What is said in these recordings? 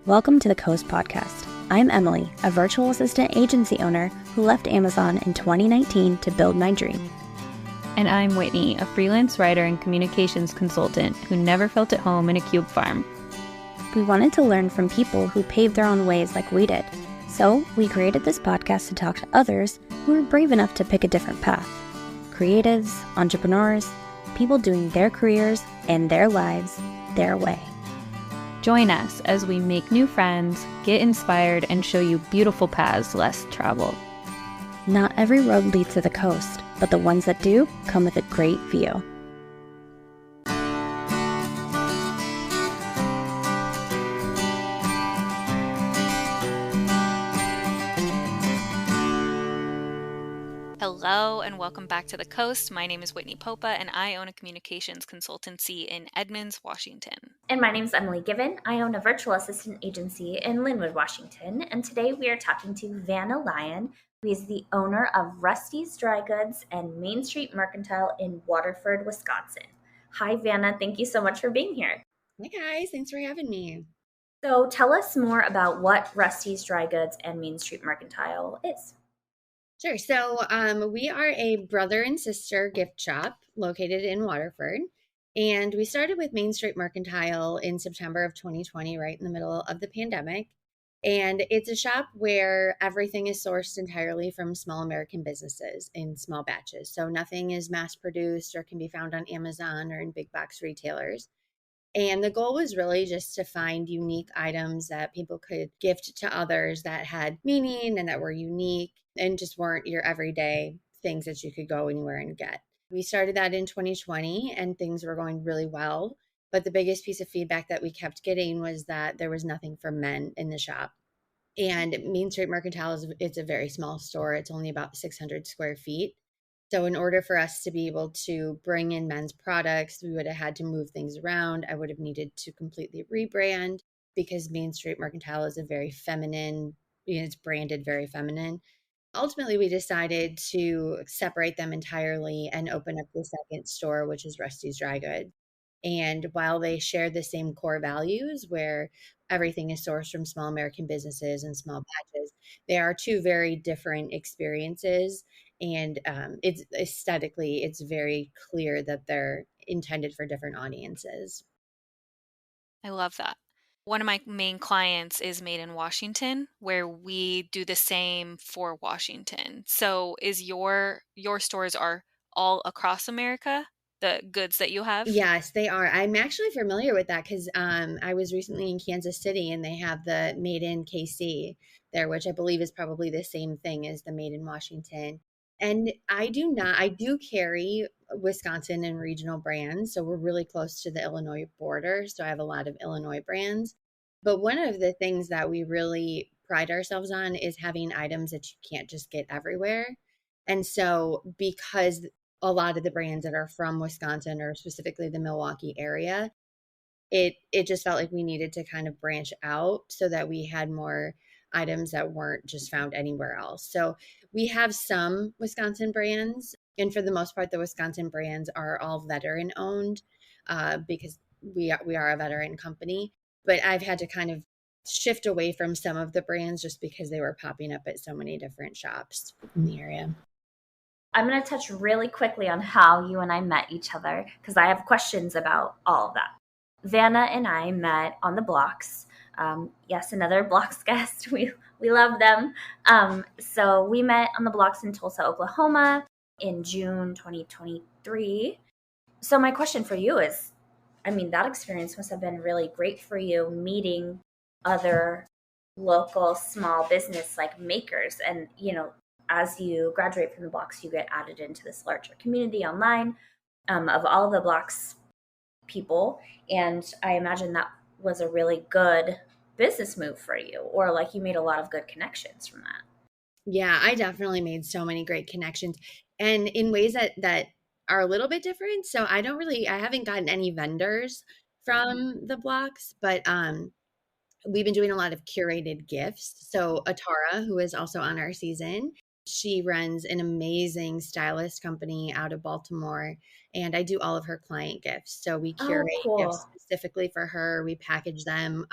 Welcome to the Coast Podcast. I'm Emily, a virtual assistant agency owner who left Amazon in 2019 to build my dream. And I'm Whitney, a freelance writer and communications consultant who never felt at home in a cube farm. We wanted to learn from people who paved their own ways like we did. So we created this podcast to talk to others who were brave enough to pick a different path. Creatives, entrepreneurs, people doing their careers and their lives their way. Join us as we make new friends, get inspired, and show you beautiful paths less traveled. Not every road leads to the coast, but the ones that do come with a great view. Hello and welcome back to the Coast. My name is Whitney Popa and I own a communications consultancy in Edmonds, Washington. And my name is Emily Given. I own a virtual assistant agency in Linwood, Washington. And today we are talking to Vana Lyon, who is the owner of Rusty's Dry Goods and Main Street Mercantile in Waterford, Wisconsin. Hi, Vanna. Thank you so much for being here. Hi, guys. Thanks for having me. So tell us more about what Rusty's Dry Goods and Main Street Mercantile is. Sure. So we are a brother and sister gift shop located in Waterford. And we started with Main Street Mercantile in September of 2020, right in the middle of the pandemic. And it's a shop where everything is sourced entirely from small American businesses in small batches. So nothing is mass produced or can be found on Amazon or in big box retailers. And the goal was really just to find unique items that people could gift to others that had meaning and that were unique and just weren't your everyday things that you could go anywhere and get. We started that in 2020 and things were going really well. But the biggest piece of feedback that we kept getting was that there was nothing for men in the shop. And Main Street Mercantile it's a very small store. It's only about 600 square feet. So in order for us to be able to bring in men's products, we would have had to move things around. I would have needed to completely rebrand because Main Street Mercantile is a very feminine, it's branded very feminine. Ultimately, we decided to separate them entirely and open up the second store, which is Rusty's Dry Goods. And while they share the same core values where everything is sourced from small American businesses and small batches, they are two very different experiences. And it's aesthetically, it's very clear that they're intended for different audiences. I love that. One of my main clients is Made in Washington, where we do the same for Washington. So is your stores are all across America, the goods that you have? Yes, they are. I'm actually familiar with that because I was recently in Kansas City and they have the Made in KC there, which I believe is probably the same thing as the Made in Washington. And I do carry Wisconsin and regional brands. So we're really close to the Illinois border. So I have a lot of Illinois brands. But one of the things that we really pride ourselves on is having items that you can't just get everywhere. And so because a lot of the brands that are from Wisconsin or specifically the Milwaukee area, it just felt like we needed to kind of branch out so that we had more items that weren't just found anywhere else. So we have some Wisconsin brands, and for the most part, the Wisconsin brands are all veteran owned because we are a veteran company. But I've had to kind of shift away from some of the brands just because they were popping up at so many different shops in the area. I'm going to touch really quickly on how you and I met each other because I have questions about all of that. Vanna and I met on the blocks. Yes, another blocks guest. We love them. So we met on the blocks in Tulsa, Oklahoma in June 2023. So my question for you is, that experience must have been really great for you meeting other local small business like makers. And, as you graduate from the blocks, you get added into this larger community online of all the blocks people. And I imagine that was a really good business move for you, or like you made a lot of good connections from that. Yeah, I definitely made so many great connections and in ways that are a little bit different. So I haven't gotten any vendors from the blocks, but we've been doing a lot of curated gifts. So Atara, who is also on our season, she runs an amazing stylist company out of Baltimore, and I do all of her client gifts. So we curate gifts specifically for her. We package them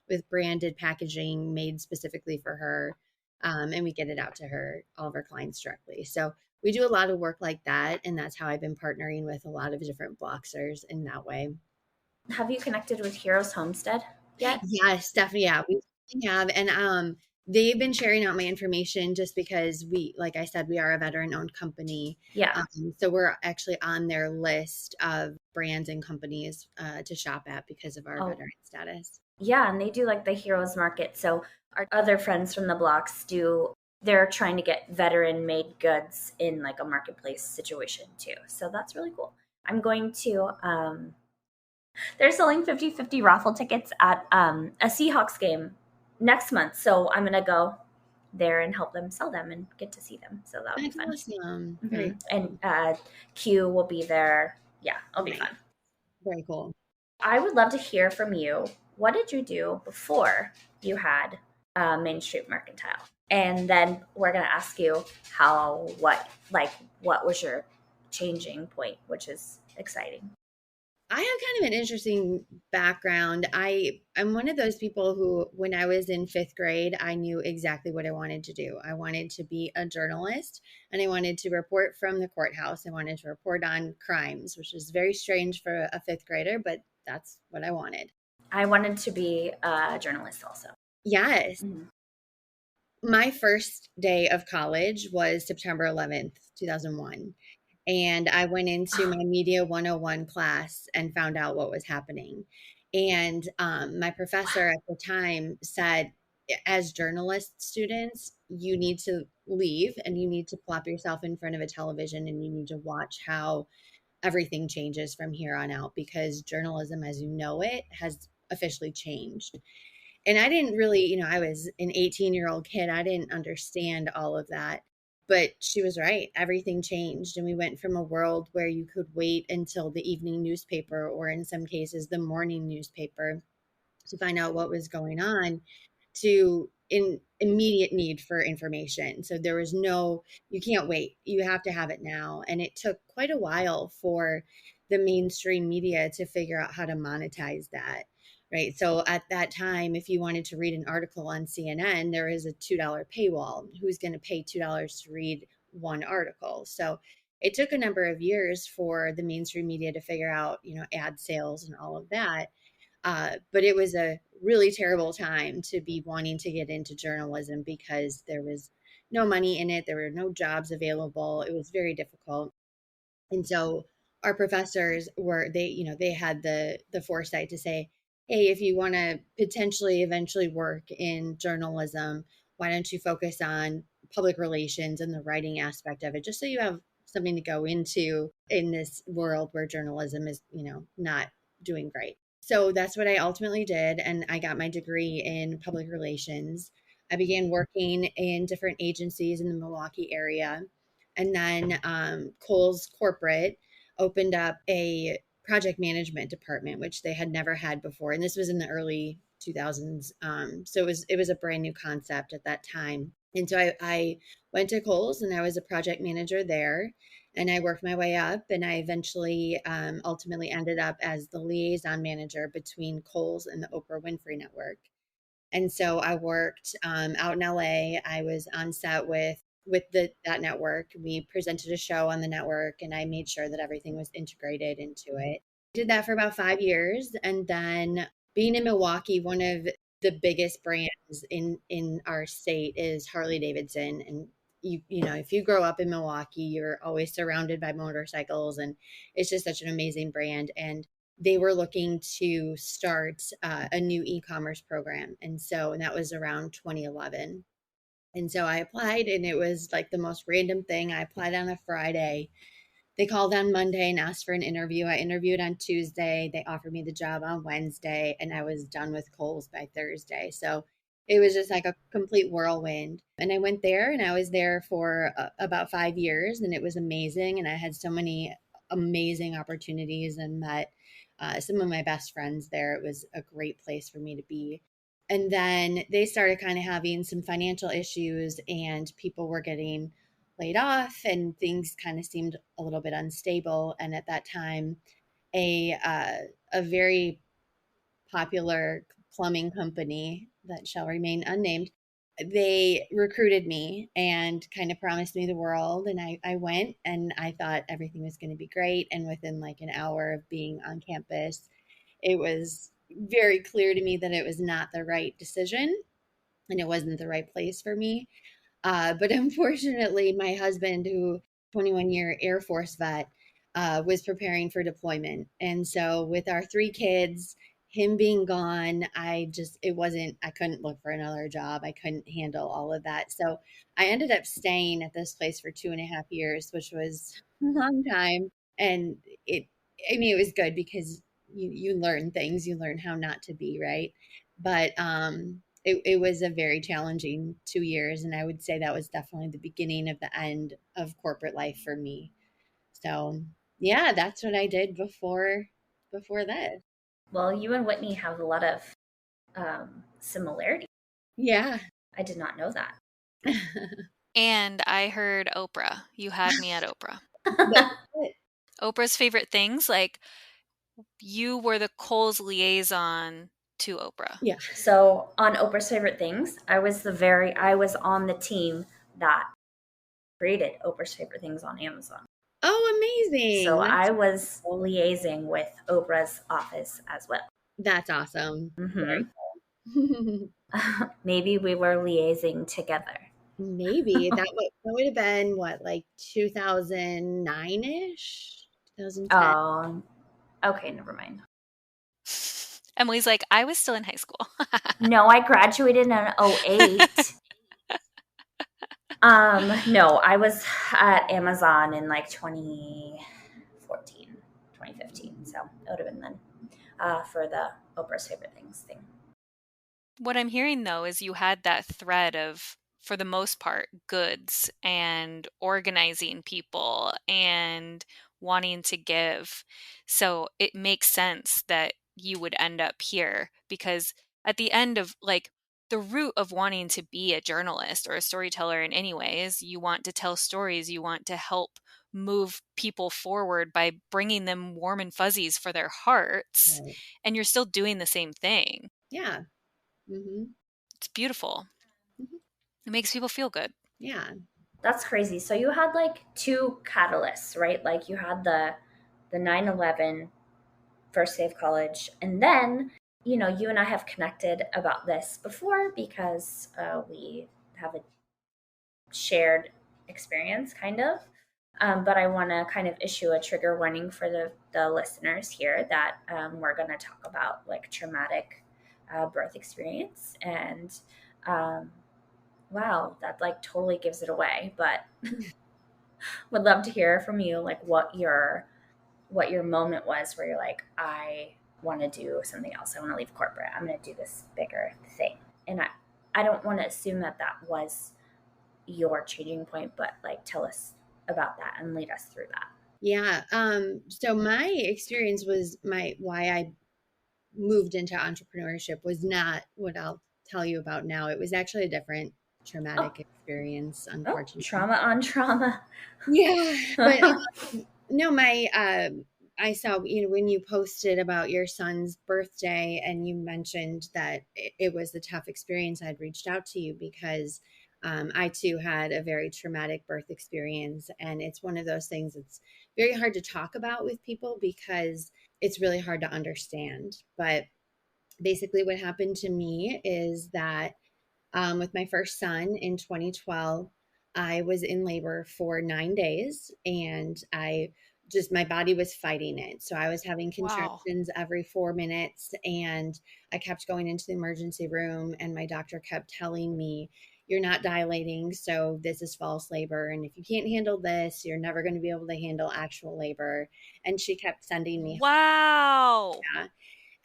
with branded packaging made specifically for her. And we get it out to her, all of our clients directly. So we do a lot of work like that. And that's how I've been partnering with a lot of different Blocksters in that way. Have you connected with Heroes Homestead yet? Yes, definitely. Yeah, we have. And they've been sharing out my information just because like I said, we are a veteran owned company. Yeah. So we're actually on their list of brands and companies to shop at because of our veteran status. Yeah, and they do like the Heroes Market. So our other friends from the blocks they're trying to get veteran made goods in like a marketplace situation too. So that's really cool. I'm going to they're selling 50-50 raffle tickets at a Seahawks game next month. So I'm gonna go there and help them sell them and get to see them. So that'll be fun. Awesome. Mm-hmm. Very cool. And Q will be there. Yeah, it'll be fun. Very cool. I would love to hear from you. What did you do before you had Main Street Mercantile? And then we're going to ask you what was your changing point, which is exciting. I have kind of an interesting background. I'm one of those people who, when I was in 5th grade, I knew exactly what I wanted to do. I wanted to be a journalist, and I wanted to report from the courthouse. I wanted to report on crimes, which is very strange for a 5th grader, but that's what I wanted. I wanted to be a journalist also. Yes. Mm-hmm. My first day of college was September 11th, 2001. And I went into my Media 101 class and found out what was happening. And my professor at the time said, as journalist students, you need to leave and you need to plop yourself in front of a television and you need to watch how everything changes from here on out, because journalism as you know it has officially changed. And I didn't really, I was an 18-year-old kid. I didn't understand all of that. But she was right. Everything changed. And we went from a world where you could wait until the evening newspaper, or in some cases, the morning newspaper, to find out what was going on, to in immediate need for information. So there was you can't wait. You have to have it now. And it took quite a while for the mainstream media to figure out how to monetize that. Right. So at that time, if you wanted to read an article on CNN, there is a $2 paywall. Who's going to pay $2 to read one article? So it took a number of years for the mainstream media to figure out, ad sales and all of that. But it was a really terrible time to be wanting to get into journalism because there was no money in it. There were no jobs available. It was very difficult. And so our professors they had the foresight to say, hey, if you want to potentially eventually work in journalism, why don't you focus on public relations and the writing aspect of it, just so you have something to go into in this world where journalism is, not doing great. So that's what I ultimately did. And I got my degree in public relations. I began working in different agencies in the Milwaukee area. And then Khol's corporate opened up a project management department, which they had never had before. And this was in the early 2000s. So it was a brand new concept at that time. And so I went to Khol's and I was a project manager there. And I worked my way up, and I eventually ultimately ended up as the liaison manager between Khol's and the Oprah Winfrey Network. And so I worked out in LA. I was on set with that network. We presented a show on the network, and I made sure that everything was integrated into it. Did that for about 5 years. And then being in Milwaukee, one of the biggest brands in our state is Harley Davidson. And if you grow up in Milwaukee, you're always surrounded by motorcycles, and it's just such an amazing brand. And they were looking to start a new e-commerce program. And that was around 2011. And so I applied, and it was like the most random thing. I applied on a Friday. They called on Monday and asked for an interview. I interviewed on Tuesday. They offered me the job on Wednesday, and I was done with Khol's by Thursday. So it was just like a complete whirlwind. And I went there, and I was there for about 5 years, and it was amazing. And I had so many amazing opportunities and met some of my best friends there. It was a great place for me to be. And then they started kind of having some financial issues, and people were getting laid off, and things kind of seemed a little bit unstable. And at that time, a very popular plumbing company that shall remain unnamed, they recruited me and kind of promised me the world. And I went and I thought everything was going to be great. And within like an hour of being on campus, it was very clear to me that it was not the right decision and it wasn't the right place for me. But unfortunately, my husband, who 21-year Air Force vet, was preparing for deployment. And so with our 3 kids, him being gone, I couldn't look for another job. I couldn't handle all of that. So I ended up staying at this place for 2.5 years, which was a long time. And it was good because you learn things, you learn how not to be, right? But it was a very challenging 2 years. And I would say that was definitely the beginning of the end of corporate life for me. So yeah, that's what I did before that. Well, you and Whitney have a lot of similarities. Yeah. I did not know that. And I heard Oprah. You had me at Oprah. Oprah's favorite things, like you were the Khol's liaison to Oprah. Yeah. So on Oprah's Favorite Things, I was on the team that created Oprah's Favorite Things on Amazon. Oh, amazing. So I was liaising with Oprah's office as well. That's awesome. Mm-hmm. Maybe we were liaising together. Maybe that would have been what, like 2009-ish, 2010. Oh, okay, never mind. Emily's like, I was still in high school. No, I graduated in 2008. No, I was at Amazon in like 2014, 2015. So it would have been then for the Oprah's Favorite Things thing. What I'm hearing, though, is you had that thread of, for the most part, goods and organizing people and wanting to give. So it makes sense that you would end up here, because at the end of, like, the root of wanting to be a journalist or a storyteller in any way is you want to tell stories, you want to help move people forward by bringing them warm and fuzzies for their hearts. Right. And you're still doing the same thing. Yeah. Mm-hmm. It's beautiful. Mm-hmm. It makes people feel good. Yeah. That's crazy. So you had like 2 catalysts, right? Like you had the 9/11 first day of college, and then you and I have connected about this before because we have a shared experience, kind of. But I want to kind of issue a trigger warning for the listeners here that we're going to talk about like traumatic birth experience. And wow, that like totally gives it away. But would love to hear from you, like what your moment was where you're like, I want to do something else. I want to leave corporate. I'm going to do this bigger thing. And I don't want to assume that was your changing point, but like tell us about that and lead us through that. Yeah. So my experience was why I moved into entrepreneurship was not what I'll tell you about now. It was actually a different traumatic experience, unfortunately. Trauma on trauma. Yeah. But no, I saw, when you posted about your son's birthday and you mentioned that it was a tough experience, I'd reached out to you because I too had a very traumatic birth experience. And it's one of those things that's very hard to talk about with people because it's really hard to understand. But basically what happened to me is that with my first son in 2012, I was in labor for 9 days and my body was fighting it. So I was having contractions every 4 minutes and I kept going into the emergency room and my doctor kept telling me, you're not dilating, so this is false labor. And if you can't handle this, you're never going to be able to handle actual labor. And she kept sending me. Wow. Yeah.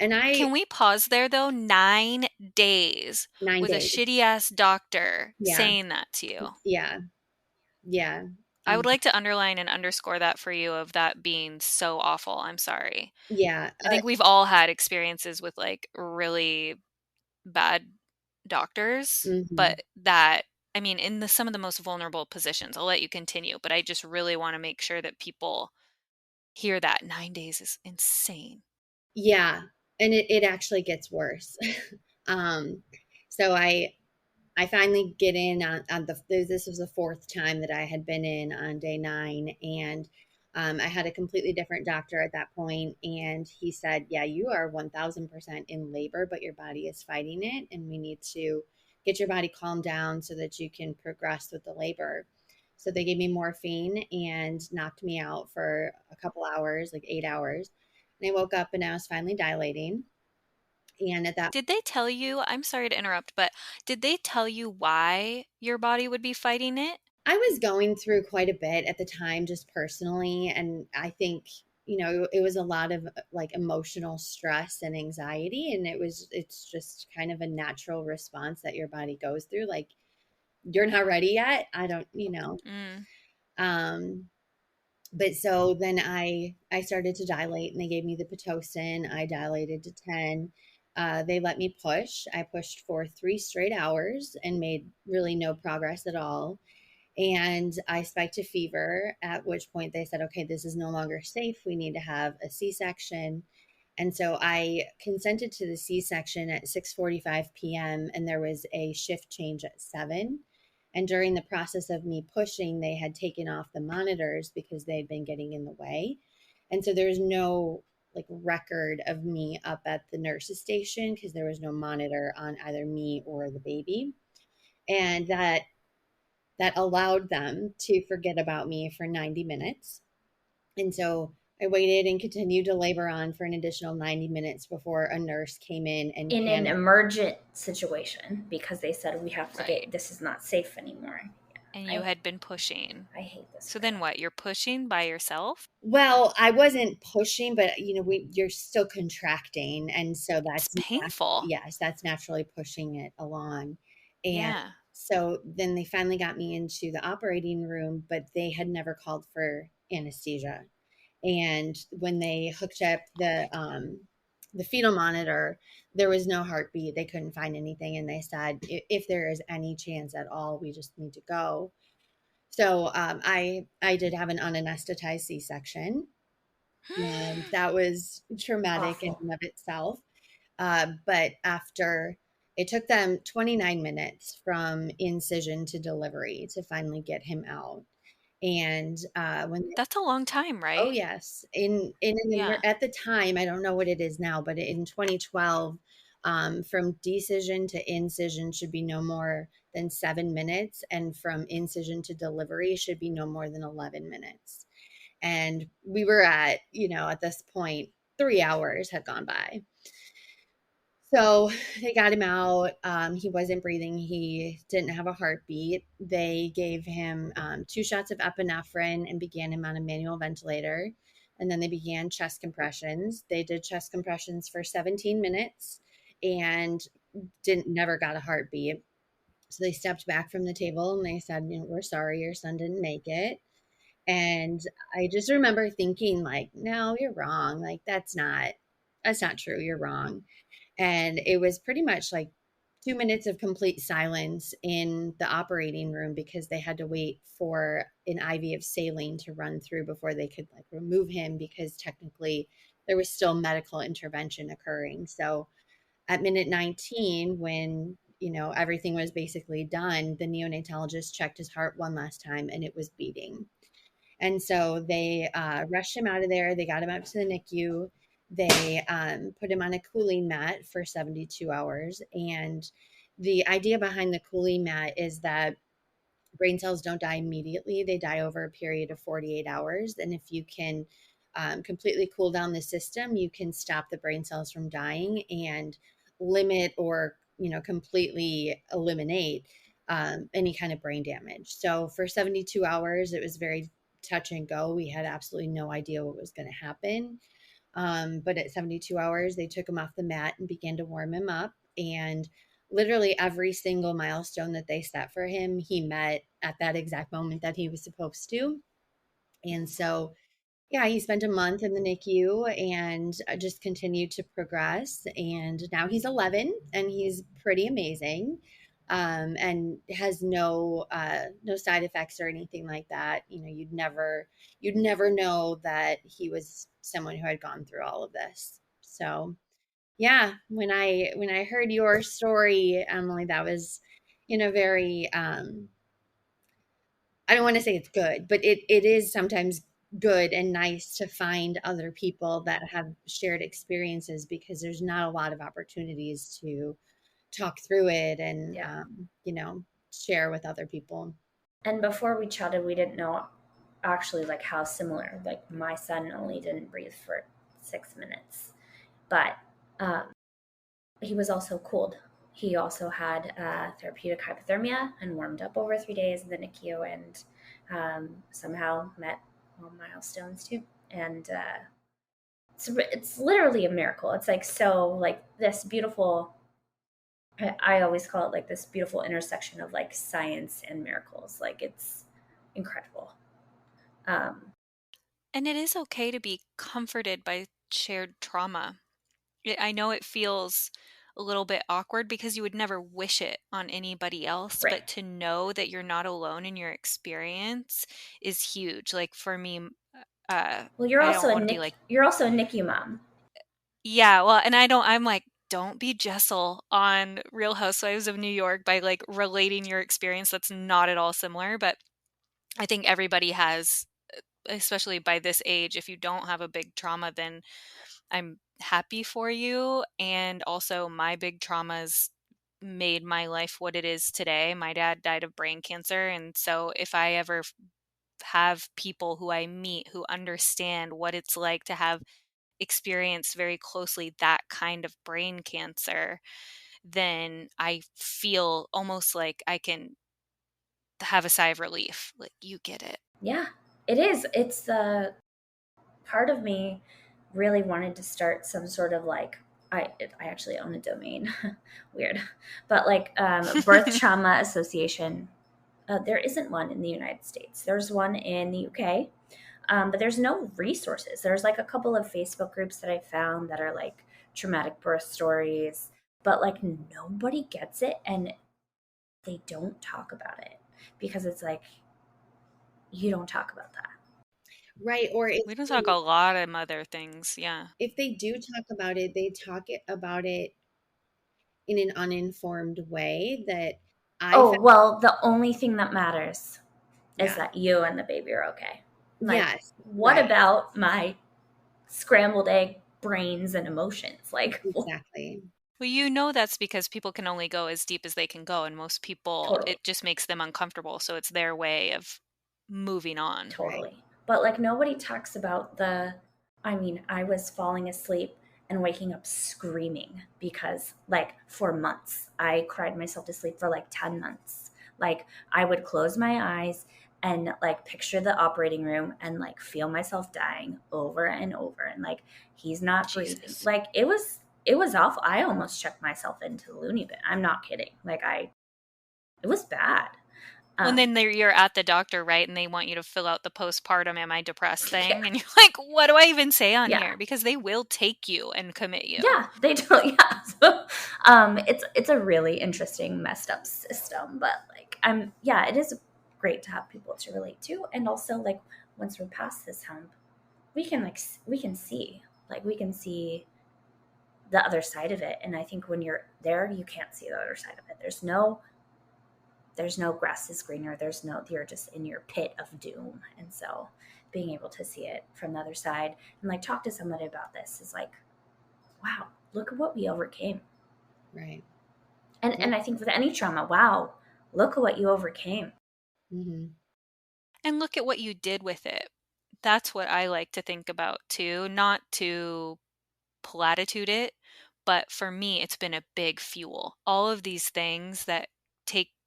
And can we pause there though? 9 days 9 with days. a shitty ass doctor saying that to you. Yeah. Yeah. I would like to underline and underscore that for you, of that being so awful. I'm sorry. Yeah. I think we've all had experiences with like really bad doctors, but that, I mean, in some of the most vulnerable positions. I'll let you continue, but I just really want to make sure that people hear that 9 days is insane. Yeah. And it actually gets worse. um, so I finally get in on this was the fourth time that I had been in on day 9. And I had a completely different doctor at that point. And he said, yeah, you are 1000% in labor, but your body is fighting it. And we need to get your body calmed down so that you can progress with the labor. So they gave me morphine and knocked me out for a couple hours, like 8 hours. And I woke up and I was finally dilating. And at that, Did they tell you, I'm sorry to interrupt, but did they tell you why your body would be fighting it? I was going through quite a bit at the time, just personally. And I think, it was a lot of like emotional stress and anxiety. And it's just kind of a natural response that your body goes through. Like, you're not ready yet. I don't. Mm. Um, but so then I started to dilate, and they gave me the Pitocin. I dilated to 10. They let me push. I pushed for 3 straight hours and made really no progress at all. And I spiked a fever, at which point they said, okay, this is no longer safe. We need to have a C-section. And so I consented to the C-section at 6:45 p.m. and there was a shift change at 7. And during the process of me pushing, they had taken off the monitors because they had been getting in the way. And so there's no like record of me up at the nurse's station because there was no monitor on either me or the baby. And that allowed them to forget about me for 90 minutes. And so I waited and continued to labor on for an additional 90 minutes before a nurse came in an emergent situation, because they said we have to Right. this is not safe anymore. And you had been pushing. I hate this. So then what? You're pushing by yourself? Well, I wasn't pushing, but you're still contracting, and so It's that's painful. yes, that's naturally pushing it along. And Yeah. so then they finally got me into the operating room, but they had never called for anesthesia. And when they hooked up the fetal monitor, there was no heartbeat. They couldn't find anything, and they said if there is any chance at all, we just need to go. So I did have an unanesthetized C-section, and that was traumatic in Awful. and of itself. But after it took them 29 minutes from incision to delivery to finally get him out. And when That's a long time, oh right? yes, Yeah. at the time, I don't know what it is now, but in 2012, from decision to incision should be no more than 7 minutes, and from incision to delivery should be no more than 11 minutes. And we were at this point, 3 hours had gone by. So they got him out. He wasn't breathing. He didn't have a heartbeat. They gave him 2 shots of epinephrine and began him on a manual ventilator. And then they began chest compressions. They did chest compressions for 17 minutes and never got a heartbeat. So they stepped back from the table and they said, we're sorry, your son didn't make it. And I just remember thinking, like, no, you're wrong. Like, that's not true. You're wrong. And it was pretty much like 2 minutes of complete silence in the operating room because they had to wait for an IV of saline to run through before they could like remove him, because technically there was still medical intervention occurring. So at minute 19, when everything was basically done, the neonatologist checked his heart one last time and it was beating. And so they rushed him out of there. They got him out to the NICU. They put him on a cooling mat for 72 hours. And the idea behind the cooling mat is that brain cells don't die immediately. They die over a period of 48 hours. And if you can completely cool down the system, you can stop the brain cells from dying and limit or, completely eliminate any kind of brain damage. So for 72 hours, it was very touch and go. We had absolutely no idea what was going to happen. But at 72 hours, they took him off the mat and began to warm him up. And literally every single milestone that they set for him, he met at that exact moment that he was supposed to. And so, yeah, he spent a month in the NICU and just continued to progress. And now he's 11 and he's pretty amazing. And has no side effects or anything like that. You'd never know that he was someone who had gone through all of this. So Yeah, when I heard your story, Emily, that was in a very I don't want to say it's good, but it is sometimes good and nice to find other people that have shared experiences, because there's not a lot of opportunities to talk through it and Yeah. share with other people. And before we chatted, we didn't know actually like how similar. Like my son only didn't breathe for 6 minutes, but um, he was also cold. He also had therapeutic hypothermia and warmed up over 3 days in the NICU, and somehow met all milestones too. And it's literally a miracle. It's like so like this beautiful. I always call it like this beautiful intersection of like science and miracles. Like it's incredible. Um, And it is okay to be comforted by shared trauma. I know it feels a little bit awkward because you would never wish it on anybody else, right. but to know that you're not alone in your experience is huge. Like for me, Well, you're I also don't a want to be Nick. like, You're also a NICU mom. yeah, well, and I'm like, don't be Jessel on Real Housewives of New York by like relating your experience that's not at all similar. But I think everybody has, especially by this age, if you don't have a big trauma, then I'm happy for you. And also, my big traumas made my life what it is today. My dad died of brain cancer. And so, if I ever have people who I meet who understand what it's like to have experienced very closely that kind of brain cancer, then I feel almost like I can have a sigh of relief. Like, you get it. Yeah, it is. It's part of me really wanted to start some sort of like I actually own a domain, weird, but like birth trauma association. There isn't one in the United States. There's one in the UK, but there's no resources. There's like a couple of Facebook groups that I found that are like traumatic birth stories, but like nobody gets it and they don't talk about it because it's like you don't talk about that. Right. Or We don't talk a lot of other things. Yeah. if they do talk about it, they about it in an uninformed way that I Oh, found. well, the only thing that matters is Yeah. that you and the baby are okay. Like, Yes. what Right. about my scrambled egg brains and emotions? Like, Exactly. Well, you know that's because people can only go as deep as they can go, and most people, totally. it just makes them uncomfortable, so it's their way of moving on. Right. Totally. But like nobody talks about I mean, I was falling asleep and waking up screaming because like for months I cried myself to sleep for like 10 months. Like I would close my eyes and like picture the operating room and like feel myself dying over and over and like he's not breathing. Jesus. Like it was awful. I almost checked myself into the loony bin. I'm not kidding. It was bad. Well, and Um, then you're at the doctor, right? And they want you to fill out the postpartum "Am I depressed" yeah, thing, and you're like, "What do I even say on yeah. here?" Because they will take you and commit you. Yeah, they do. Yeah, so, it's a really interesting, messed up system, but like, yeah, it is great to have people to relate to, and also like once we're past this hump, we can see we can see the other side of it, and I think when you're there, you can't see the other side of it. There's no grass is greener. There's no you're just in your pit of doom, and so being able to see it from the other side and like talk to somebody about this is like wow, look at what we overcame. Right. And I think with any trauma, wow, look at what you overcame. Mm-hmm. And look at what you did with it. That's what I like to think about too, not to platitude it, but for me, it's been a big fuel. All of these things that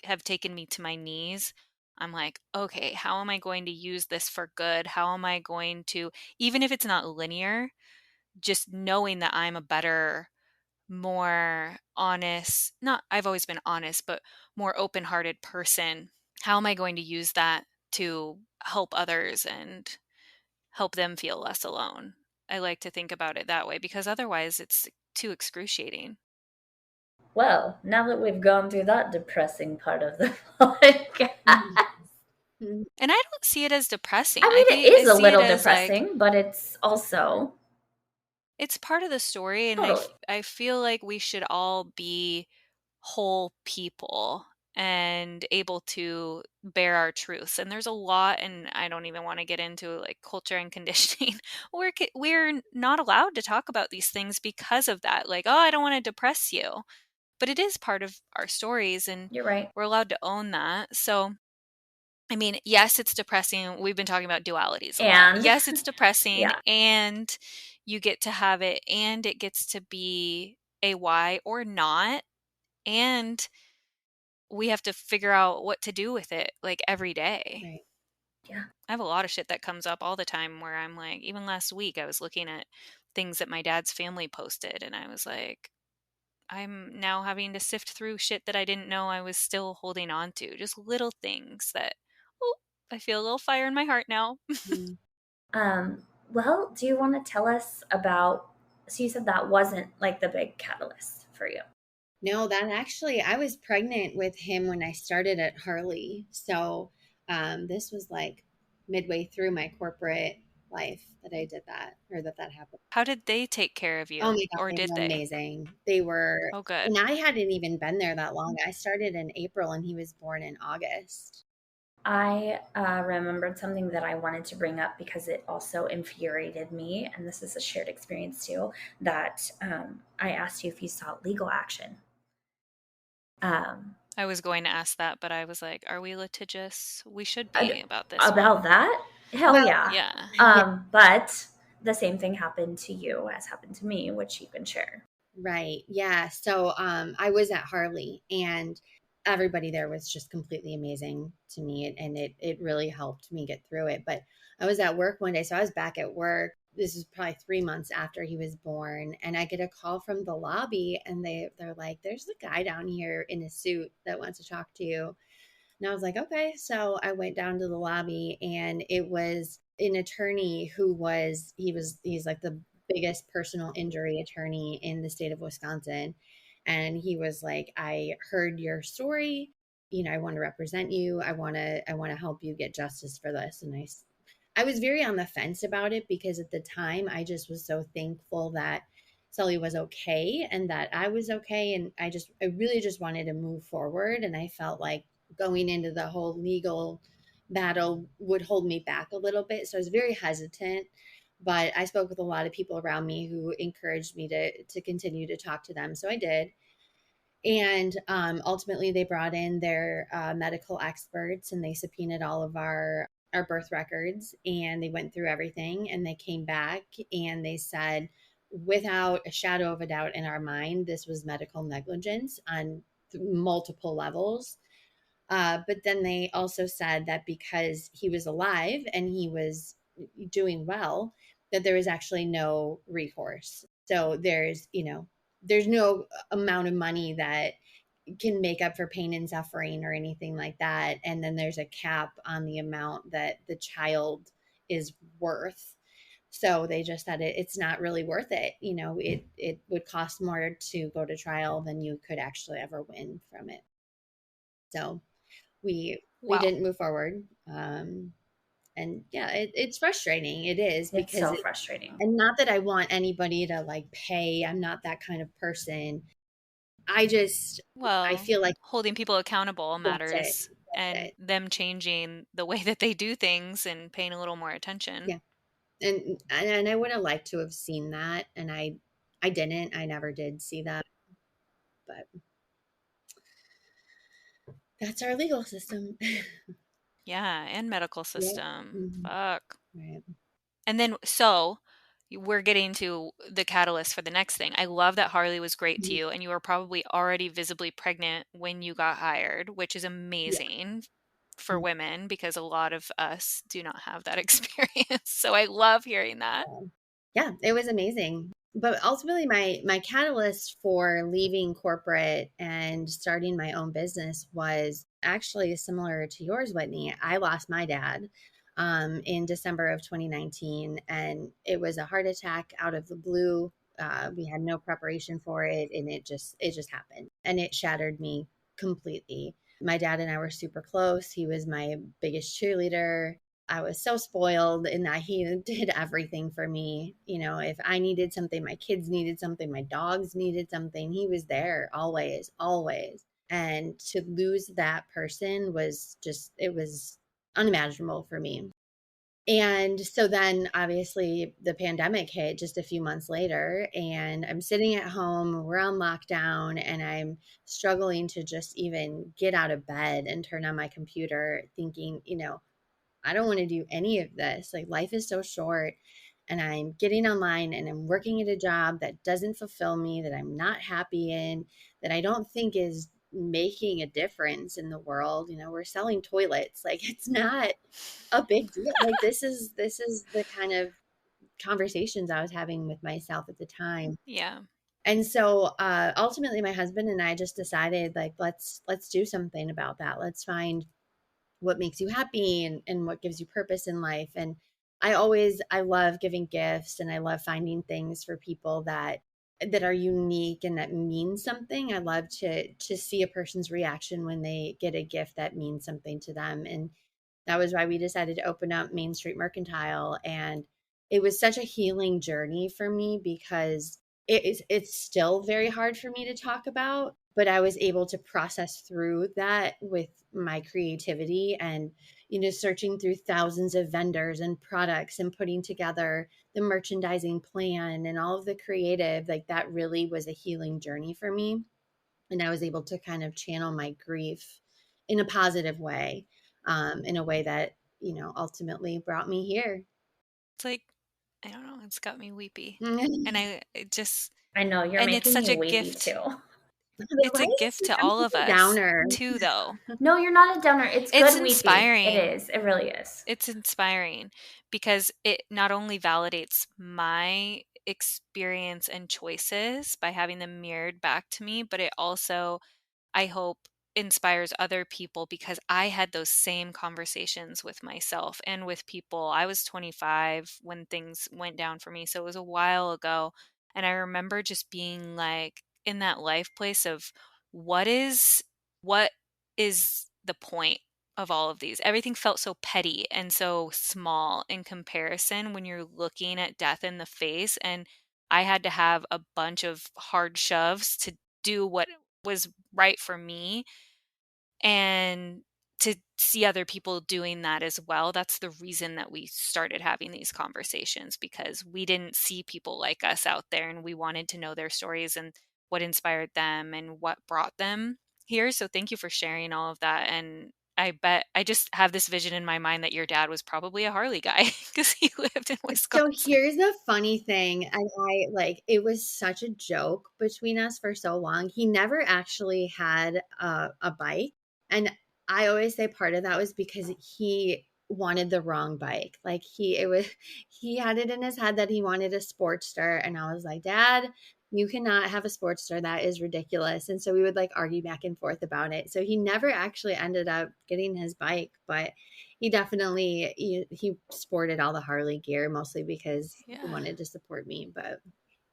have taken me to my knees. I'm like, okay, how am I going to use this for good? How am I going to, even if it's not linear, just knowing that I'm a better, more honest, not, I've always been honest, but more open hearted person. How am I going to use that to help others and help them feel less alone? I like to think about it that way because otherwise it's too excruciating. Well, now that we've gone through that depressing part of the podcast, Mm-hmm. And I don't see it as depressing. I mean, it I is a see it little as like, depressing, but it's also It's part of the story, and Totally. I feel like we should all be whole people and able to bear our truths. And there's a lot, and I don't even want to get into like culture and conditioning. We're not allowed to talk about these things because of that. Like, oh, I don't want to depress you. But it is part of our stories, and You're right. we're allowed to own that. So I mean, yes, it's depressing. We've been talking about dualities a lot. And Yes, it's depressing, yeah, and you get to have it, and it gets to be a why or not. And we have to figure out what to do with it like every day. Right. yeah, I have a lot of shit that comes up all the time where I'm like, even last week, I was looking at things that my dad's family posted, and I was like, I'm now having to sift through shit that I didn't know I was still holding on to. Just little things that, oh, I feel a little fire in my heart now. Mm. Well, do you want to tell us about? So you said that wasn't like the big catalyst for you. No, that actually, I was pregnant with him when I started at Harley. So this was like midway through my corporate life that I did that, or that happened. How did they take care of Oh you? my God, Or they did were they? amazing. They were, Oh, good. and I hadn't even been there that long. I started in April and he was born in August. I remembered something that I wanted to bring up because it also infuriated me, and this is a shared experience too. That I asked you if you sought legal action. I was going to ask that, but I was like, are we litigious? We should Ad- be about this about one. that? Hell Well, yeah. Yeah. yeah, But the same thing happened to you as happened to me, which you can share. right. Yeah. So I was at Harley and everybody there was just completely amazing to me, and it really helped me get through it. But I was at work one day, so I was back at work. This is probably 3 months after he was born, and I get a call from the lobby, and they're like, "There's a guy down here in a suit that wants to talk to you." And I was like, "Okay." So I went down to the lobby, and it was an attorney who he's like the biggest personal injury attorney in the state of Wisconsin. And he was like, "I heard your story. I want to represent you. I want to help you get justice for this." And I was very on the fence about it because at the time I just was so thankful that Sully was okay and that I was okay. And I really just wanted to move forward. And I felt like going into the whole legal battle would hold me back a little bit. So I was very hesitant, but I spoke with a lot of people around me who encouraged me to continue to talk to them. So I did. And ultimately, they brought in their medical experts and they subpoenaed all of our birth records, and they went through everything, and they came back and they said, without a shadow of a doubt in our mind, this was medical negligence on multiple levels. But then they also said that because he was alive and he was doing well, that there was actually no recourse. So there's no amount of money that can make up for pain and suffering or anything like that. And then there's a cap on the amount that the child is worth. So they just said it's not really worth it. It would cost more to go to trial than you could actually ever win from it. So we Wow. didn't move forward. And yeah, it's frustrating. It is It's because so frustrating. and not that I want anybody to like pay. I'm not that kind of person. I Well, feel like holding people accountable that's it. matters, That's and it. them changing the way that they do things and paying a little more attention. Yeah. And I would have liked to have seen that, and I didn't. I never did see that, but that's our legal system. Yeah, and medical Yeah. system. Mhm. Fuck. Right. And then, so we're getting to the catalyst for the next thing. I love that Harley was great to Mhm. you, and you were probably already visibly pregnant when you got hired, which is Yeah. amazing for women because a lot of us do not have that experience. So I love hearing that. Yeah, it was amazing. But ultimately, my catalyst for leaving corporate and starting my own business was actually similar to yours, Whitney. I lost my dad in December of 2019, and it was a heart attack out of the blue. We had no preparation for it, and it just happened, and it shattered me completely. My dad and I were super close. He was my biggest cheerleader. I was so spoiled in that he did everything for me. If I needed something, my kids needed something, my dogs needed something, he was there always, always. And to lose that person was just, it was unimaginable for me. And so then obviously the pandemic hit just a few months later, and I'm sitting at home, we're on lockdown, and I'm struggling to just even get out of bed and turn on my computer, thinking, I don't want to do any of this. Like, life is so short, and I'm getting online and I'm working at a job that doesn't fulfill me, that I'm not happy in, that I don't think is making a difference in the world. We're selling toilets. Like, it's not a big deal. Like, this is the kind of conversations I was having with myself at the time. Yeah. And so ultimately my husband and I just decided, like, let's do something about that. Let's find what makes you happy, and what gives you purpose in life. And I love giving gifts, and I love finding things for people that are unique and that mean something. I love to see a person's reaction when they get a gift that means something to them. And that was why we decided to open up Main Street Mercantile. And it was such a healing journey for me, because it's still very hard for me to talk about, but I was able to process through that with my creativity, and searching through thousands of vendors and products and putting together the merchandising plan and all of the creative. Like, that really was a healing journey for me, and I was able to kind of channel my grief in a positive way, in a way that ultimately brought me here. It's like, I don't know, it's got me weepy. And And it just, I know, you're and it's making such me a weepy gift. too. It's a gift to I'm all of a us downer. too, though. No, you're not a downer. It's It's good weepy. inspiring. It is. It really is. It's inspiring because it not only validates my experience and choices by having them mirrored back to me, but it also, I hope, inspires other people, because I had those same conversations with myself and with people. I was 25 when things went down for me, so it was a while ago. And I remember just being like in that life place of what is what is the point of all of these? Everything felt so petty and so small in comparison when you're looking at death in the face. And I had to have a bunch of hard shoves to do what was right for me, and to see other people doing that as well. That's the reason that we started having these conversations, because we didn't see people like us out there, and we wanted to know their stories and what inspired them and what brought them here. So thank you for sharing all of that. And I bet I just have this vision in my mind that your dad was probably a Harley guy because he lived in So Wisconsin. here's the funny thing. And it was such a joke between us for so long. He never actually had a bike. And I always say part of that was because he wanted the wrong bike. Like, he had it in his head that he wanted a Sportster. And I was like, Dad, you cannot have a Sportster. That is ridiculous. And so we would like argue back and forth about it. So he never actually ended up getting his bike, but he definitely he sported all the Harley gear, mostly because he Yeah. wanted to support me. But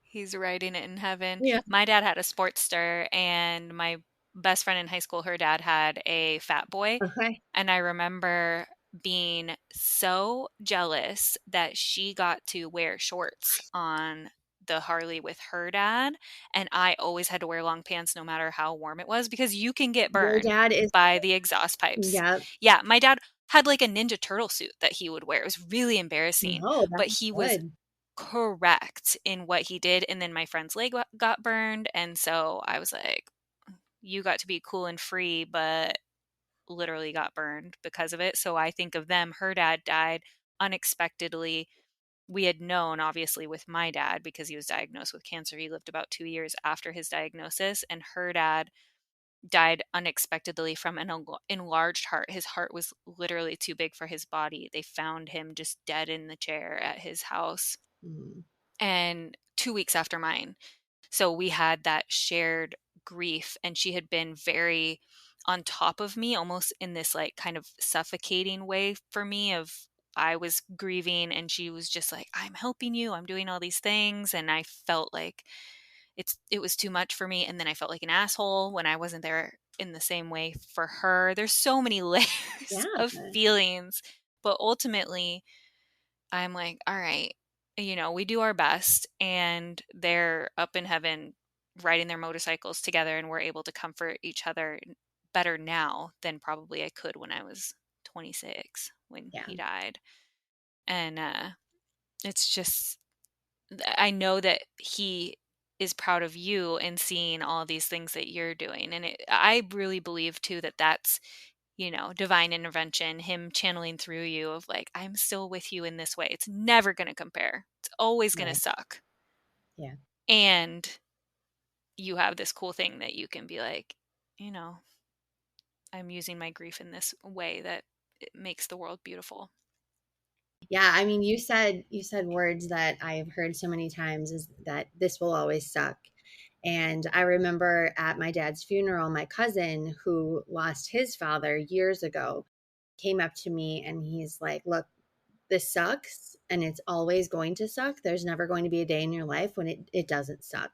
He's riding it in heaven. yeah, My dad had a Sportster, and my best friend in high school, her dad had a Fat Boy. okay. And I remember being so jealous that she got to wear shorts on the Harley with her dad. And I always had to wear long pants no matter how warm it was, because you can get Your burned dad is, by the exhaust pipes. yeah. Yeah, my dad had like a Ninja Turtle suit that he would wear. It was really embarrassing, No, but that's he was good. correct in what he did. And then my friend's leg got burned. And so I was like, you got to be cool and free, but literally got burned because of it. So I think of them. Her dad died unexpectedly. We had known, obviously, with my dad because he was diagnosed with cancer. He lived about 2 years after his diagnosis, and her dad died unexpectedly from an enlarged heart. His heart was literally too big for his body. They found him just dead in the chair at his house, Mm. and 2 weeks after mine. So we had that shared grief, and she had been very on top of me, almost in this like kind of suffocating way for me of I was grieving, and she was just like, I'm helping you, I'm doing all these things. And I felt like it was too much for me. And then I felt like an asshole when I wasn't there in the same way for her. There's so many layers Yeah. of feelings, But ultimately, I'm like, all right, we do our best, and they're up in heaven riding their motorcycles together, and we're able to comfort each other better now than probably I could when I was 26 when Yeah. he died. And it's just, I know that he is proud of you and seeing all these things that you're doing. And I really believe too that that's, divine intervention, him channeling through you of like, I'm still with you in this way. It's never going to compare. It's always going to Right. suck. Yeah. And you have this cool thing that you can be like, I'm using my grief in this way that it makes the world beautiful. Yeah, I mean, you said words that I've heard so many times, is that this will always suck. And I remember at my dad's funeral, my cousin who lost his father years ago came up to me and he's like, look, this sucks and it's always going to suck. There's never going to be a day in your life when it doesn't suck.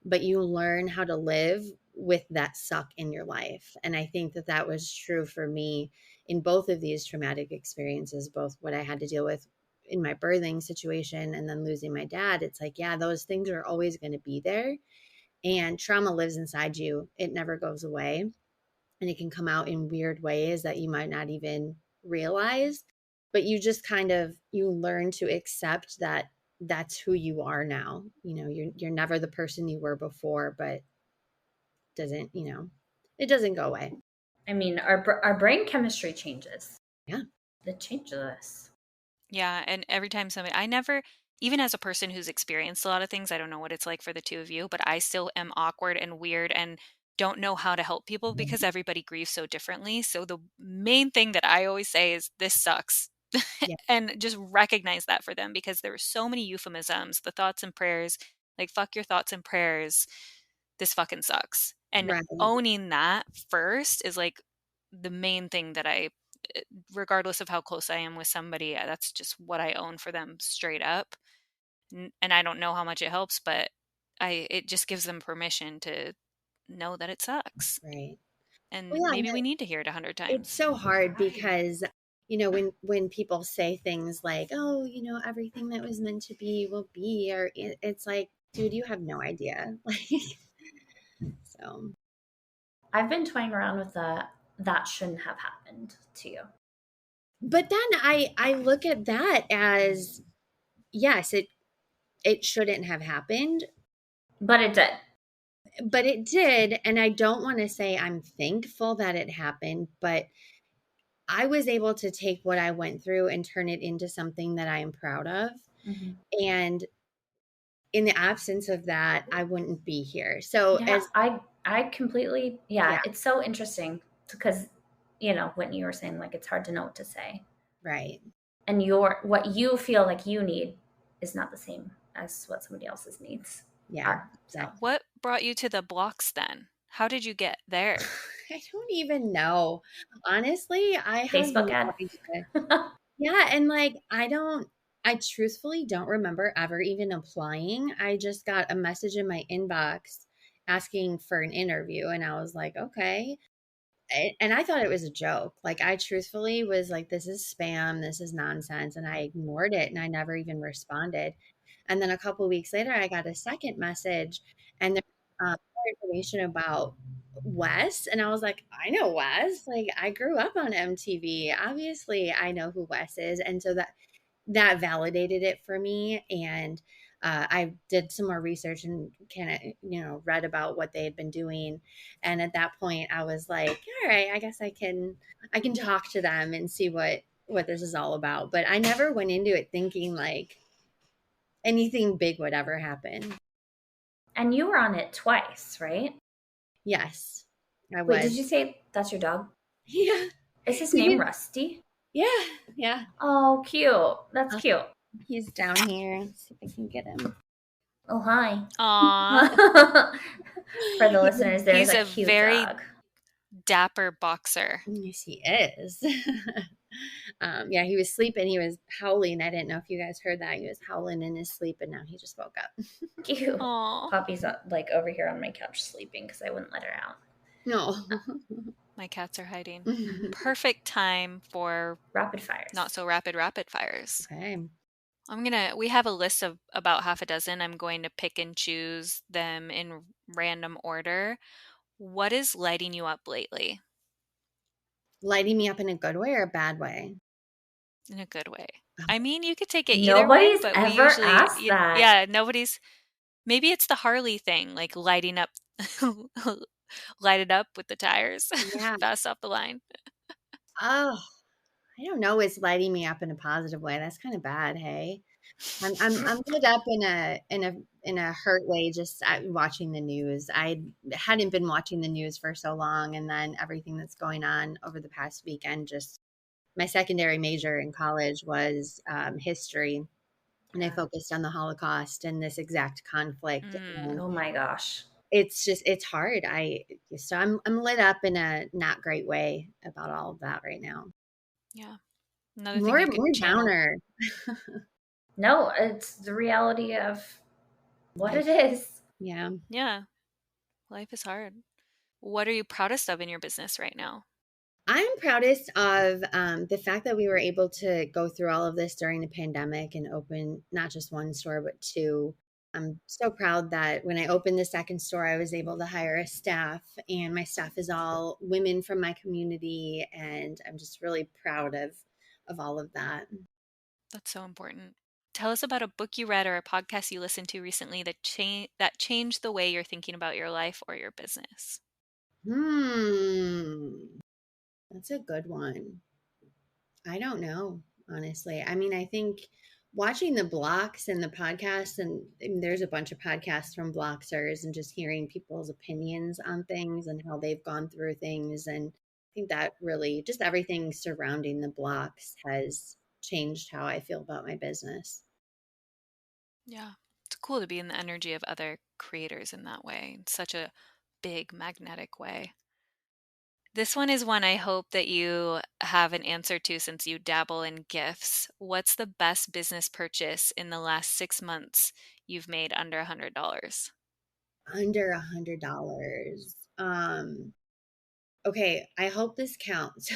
But you learn how to live with that suck in your life. And I think that that was true for me in both of these traumatic experiences, both what I had to deal with in my birthing situation and then losing my dad. It's like, yeah, those things are always going to be there. And trauma lives inside you. It never goes away. And it can come out in weird ways that you might not even realize. But you just you learn to accept that that's who you are now. You're never the person you were before, but it doesn't go away. I mean, our brain chemistry changes. Yeah. It changes us. Yeah. And every time I never, even as a person who's experienced a lot of things, I don't know what it's like for the two of you, but I still am awkward and weird and don't know how to help people because everybody grieves so differently. So the main thing that I always say is this sucks. Yeah. And just recognize that for them, because there are so many euphemisms, the thoughts and prayers, like fuck your thoughts and prayers. This fucking sucks. And Right. owning that first is like the main thing that regardless of how close I am with somebody, that's just what I own for them straight up. And I don't know how much it helps, but it just gives them permission to know that it sucks. Right. And Well, yeah, maybe we need to hear it 100 times. it's so hard because when people say things like, oh, everything that was meant to be will be, or it's like, dude, you have no idea. So I've been toying around with that shouldn't have happened to you. but then I look at that as, yes, it shouldn't have happened, But it did. And I don't want to say I'm thankful that it happened, but I was able to take what I went through and turn it into something that I am proud of. Mm-hmm. And in the absence of that, I wouldn't be here. So yeah, I completely, Yeah. It's so interesting because, Whitney, you were saying like, it's hard to know what to say. Right. And what you feel like you need is not the same as what somebody else's needs are. So. What brought you to the blocks then? How did you get there? I don't even know. Honestly, I have Facebook no ad. idea. Yeah, and I truthfully don't remember ever even applying. I just got a message in my inbox asking for an interview, and I was like, okay. And I thought it was a joke. Like, I truthfully was like, this is spam, this is nonsense, and I ignored it and I never even responded. And then a couple of weeks later, I got a second message, and there was more information about Wes. And I was like, I know Wes. Like, I grew up on MTV. Obviously, I know who Wes is. And so that validated it for me. And I did some more research and kind of, read about what they had been doing. And at that point, I was like, all right, I guess I can talk to them and see what this is all about. But I never went into it thinking like anything big would ever happen. And you were on it twice, right? Yes, I was. Wait, did you say that's your dog? Yeah. Is his name Rusty? Yeah. Oh, cute. That's cute. He's down here. Let's see if I can get him. Oh, hi. Aww. For the listeners, there's He's a a cute very dog. Dapper boxer. Yes, he is. Yeah, he was sleeping. He was howling. I didn't know if you guys heard that. He was howling in his sleep, and now he just woke up. Cute. Aww. Poppy's like over here on my couch sleeping because I wouldn't let her out. No. My cats are hiding. Perfect time for Rapid fires. not so rapid fires. Okay. We have a list of about half a dozen. I'm going to pick and choose them in random order. What is lighting you up lately? Lighting me up in a good way or a bad way? In a good way. I mean, you could take it either way, Nobody's but we ever usually, asked that. yeah, maybe it's the Harley thing, like lighting up, light it up with the tires, Yeah. fast off the line. Oh, I don't know. It's lighting me up in a positive way. That's kind of bad. Hey, I'm lit up in a hurt way just watching the news. I hadn't been watching the news for so long, and then everything that's going on over the past weekend. Just my secondary major in college was history, and I focused on the Holocaust and this exact conflict. And Oh my gosh. it's hard. I'm lit up in a not great way about all of that right now. Yeah. Another thing More you could channel. downer. No, it's the reality of what it is. Yeah. Yeah. Life is hard. What are you proudest of in your business right now? I'm proudest of the fact that we were able to go through all of this during the pandemic and open not just one store, but two. I'm so proud that when I opened the second store, I was able to hire a staff, and my staff is all women from my community. And I'm just really proud of all of that. That's so important. Tell us about a book you read or a podcast you listened to recently that changed the way you're thinking about your life or your business. That's a good one. I don't know, honestly. I mean, I think watching the blocks and the podcasts, and there's a bunch of podcasts from Blocksters, and just hearing people's opinions on things and how they've gone through things. And I think that really just everything surrounding the blocks has changed how I feel about my business. Yeah. It's cool to be in the energy of other creators in that way, in such a big magnetic way. This one is one I hope that you have an answer to since you dabble in gifts. What's the best business purchase in the last 6 months you've made under $100? Under $100. Okay, I hope this counts.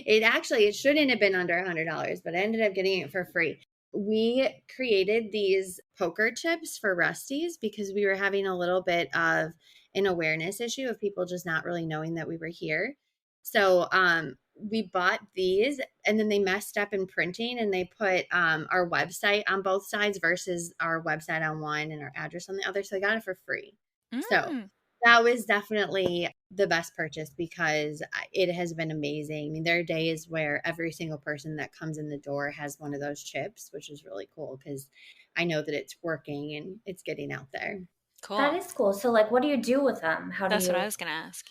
It shouldn't have been under $100, but I ended up getting it for free. We created these poker chips for Rusty's because we were having a little bit of an awareness issue of people just not really knowing that we were here. So we bought these, and then they messed up in printing, and they put our website on both sides versus our website on one and our address on the other. So I got it for free. So that was definitely the best purchase because it has been amazing. I mean, there are days where every single person that comes in the door has one of those chips, which is really cool because I know that it's working and it's getting out there. Cool. That is cool. So, like, what do you do with them? That's what I was going to ask.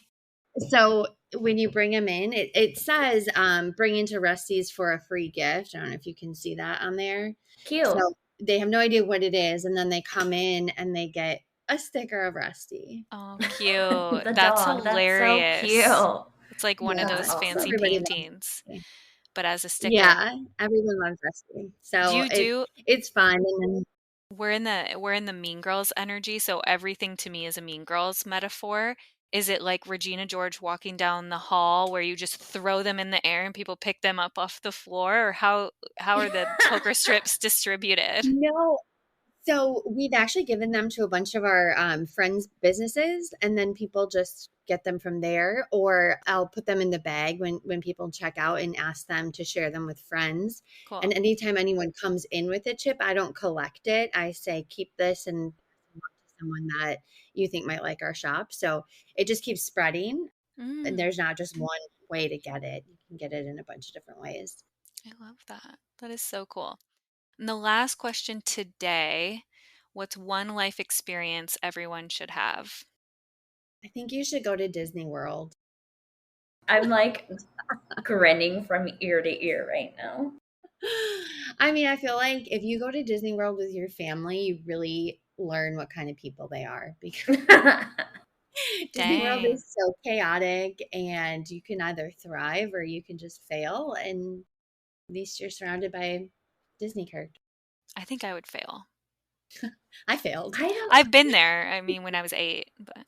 So when you bring them in, it says bring into Rusty's for a free gift. I don't know if you can see that on there. Cute. So they have no idea what it is, and then they come in and they get a sticker of Rusty. Oh, cute. The That's dog. hilarious. That's so cute. It's like one of those awesome. fancy Everybody paintings, but as a sticker. Yeah, everyone loves Rusty. So it's fun. And then we're in the Mean Girls energy, so everything to me is a Mean Girls metaphor. Is it like Regina George walking down the hall where you just throw them in the air and people pick them up off the floor? Or how are the poker strips distributed? No. So we've actually given them to a bunch of our friends' businesses, and then people just get them from there. Or I'll put them in the bag when people check out and ask them to share them with friends. Cool. And anytime anyone comes in with a chip, I don't collect it. I say, keep this and someone that you think might like our shop. So it just keeps spreading. And there's not just one way to get it. You can get it in a bunch of different ways. I love that. That is so cool. And the last question today, what's one life experience everyone should have? I think you should go to Disney World. I'm like grinning from ear to ear right now. I mean, I feel like if you go to Disney World with your family, you really learn what kind of people they are because Disney World is so chaotic, and you can either thrive or you can just fail. And at least you're surrounded by Disney characters. I think I would fail. I failed. I've been there. I mean, when I was 8, but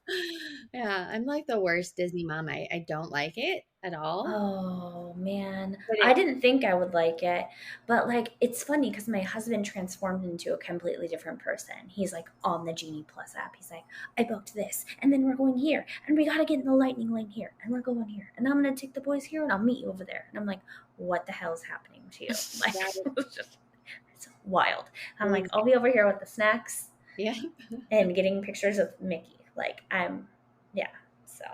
Yeah, I'm like the worst Disney mom. I don't like it at all. Oh man, But I didn't think I would like it, but like it's funny because my husband transformed into a completely different person. He's like on the Genie Plus app. He's like, I booked this, and then we're going here, and we gotta get in the lightning lane here, and we're going here, and I'm gonna take the boys here, and I'll meet you over there. And I'm like, what the hell is happening to you? Like, it's wild. I'm like, I'll be over here with the snacks, yeah, and getting pictures of Mickey. Like so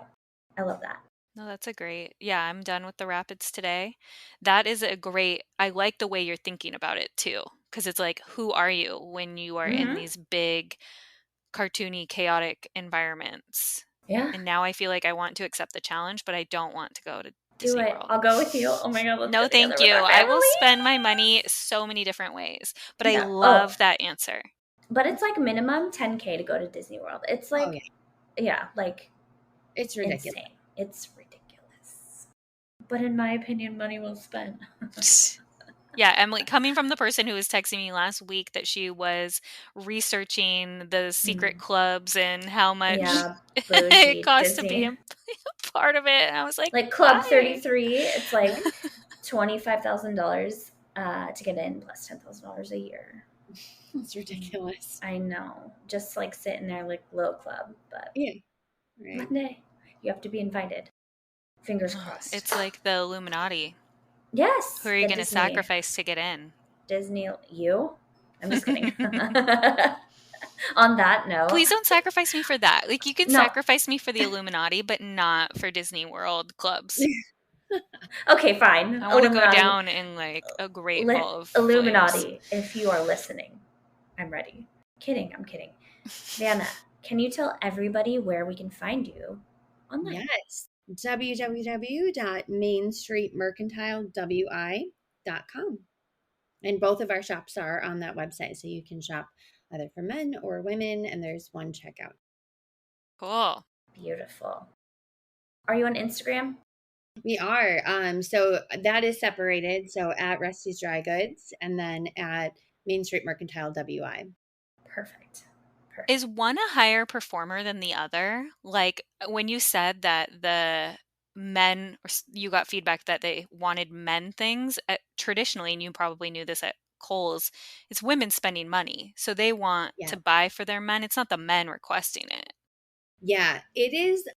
I love that. no, that's a great. Yeah, I'm done with the rapids today. That is a great. I like the way you're thinking about it too, because it's like, who are you when you are in these big, cartoony, chaotic environments? Yeah. And now I feel like I want to accept the challenge, but I don't want to go to Do Disney it. World. I'll go with you. Oh my God. Let's No, go thank together you. with our I will family. spend my money so many different ways, but I No. love that answer. But it's like minimum $10K to go to Disney World. It's like, Oh, yeah, like it's ridiculous. insane. It's ridiculous. But in my opinion, money well spent. Yeah, Emily, coming from the person who was texting me last week that she was researching the secret clubs and how much it costs to be a part of it, and I was like Club why? 33, it's like $25,000 to get in plus $10,000 a year. It's ridiculous. I know, just like sitting there like little club, but Yeah, right. one day you have to be invited. Fingers crossed. It's like the Illuminati. Yes. Who are you going to sacrifice to get in? Disney, you? I'm just kidding. On that note, please don't sacrifice me for that. Like, you can sacrifice me for the Illuminati, but not for Disney World clubs. Okay, fine. I want to go down in like a great ball of Illuminati. flames. If you are listening, I'm ready. I'm kidding. Vanna, can you tell everybody where we can find you online? Yes. www.mainstreetmercantilewi.com. And both of our shops are on that website, so you can shop either for men or women, and there's one checkout. Cool. Beautiful. Are you on Instagram? We are. So that is separated. So at Rusty's Dry Goods and then at Main Street Mercantile WI. Perfect. Is one a higher performer than the other? Like, when you said that the men, or you got feedback that they wanted men things, traditionally, and you probably knew this at Kohl's, it's women spending money. So they want to buy for their men. It's not the men requesting it. Yeah, it is.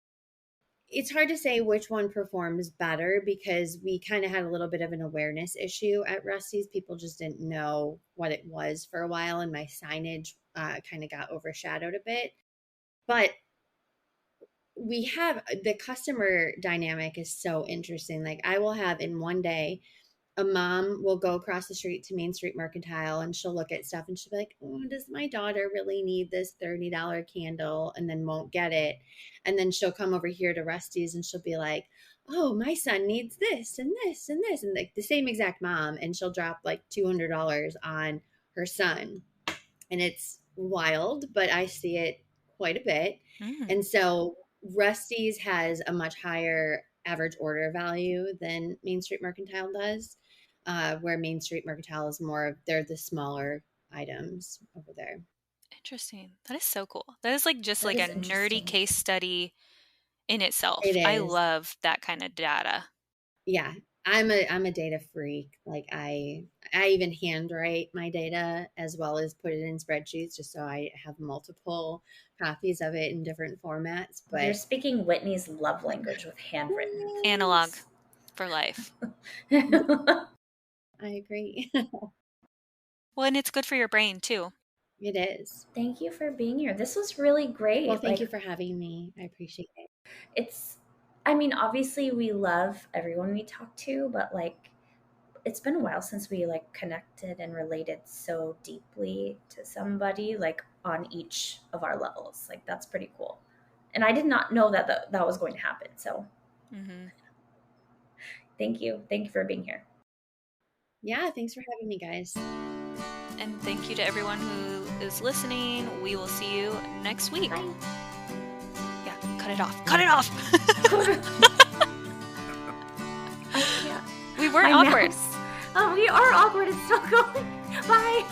It's hard to say which one performs better because we kind of had a little bit of an awareness issue at Rusty's. People just didn't know what it was for a while, and my signage kind of got overshadowed a bit. But we have the customer dynamic is so interesting. Like, I will have in one day, a mom will go across the street to Main Street Mercantile and she'll look at stuff and she'll be like, oh, does my daughter really need this $30 candle? And then won't get it. And then she'll come over here to Rusty's and she'll be like, oh, my son needs this and this and this. And like the same exact mom. And she'll drop like $200 on her son. And it's wild, but I see it quite a bit. And so Rusty's has a much higher average order value than Main Street Mercantile does. Where Main Street Mercantile is more of, they're the smaller items over there. Interesting. That is so cool. That is like just like a nerdy case study in itself. I love that kind of data. Yeah. I'm a data freak. Like I even handwrite my data as well as put it in spreadsheets just so I have multiple copies of it in different formats. But you're speaking Whitney's love language with handwritten. Analog for life. I agree. Well, and it's good for your brain too. It is. Thank you for being here. This was really great. Well, thank you for having me. I appreciate it. Obviously we love everyone we talk to, but like, it's been a while since we like connected and related so deeply to somebody like on each of our levels. Like, that's pretty cool. And I did not know that that was going to happen. So thank you. Thank you for being here. Yeah, thanks for having me, guys. And thank you to everyone who is listening. We will see you next week. Bye. Yeah, cut it off. Cut it off. I can't. We weren't awkward. Oh, we are awkward. It's still going. Bye.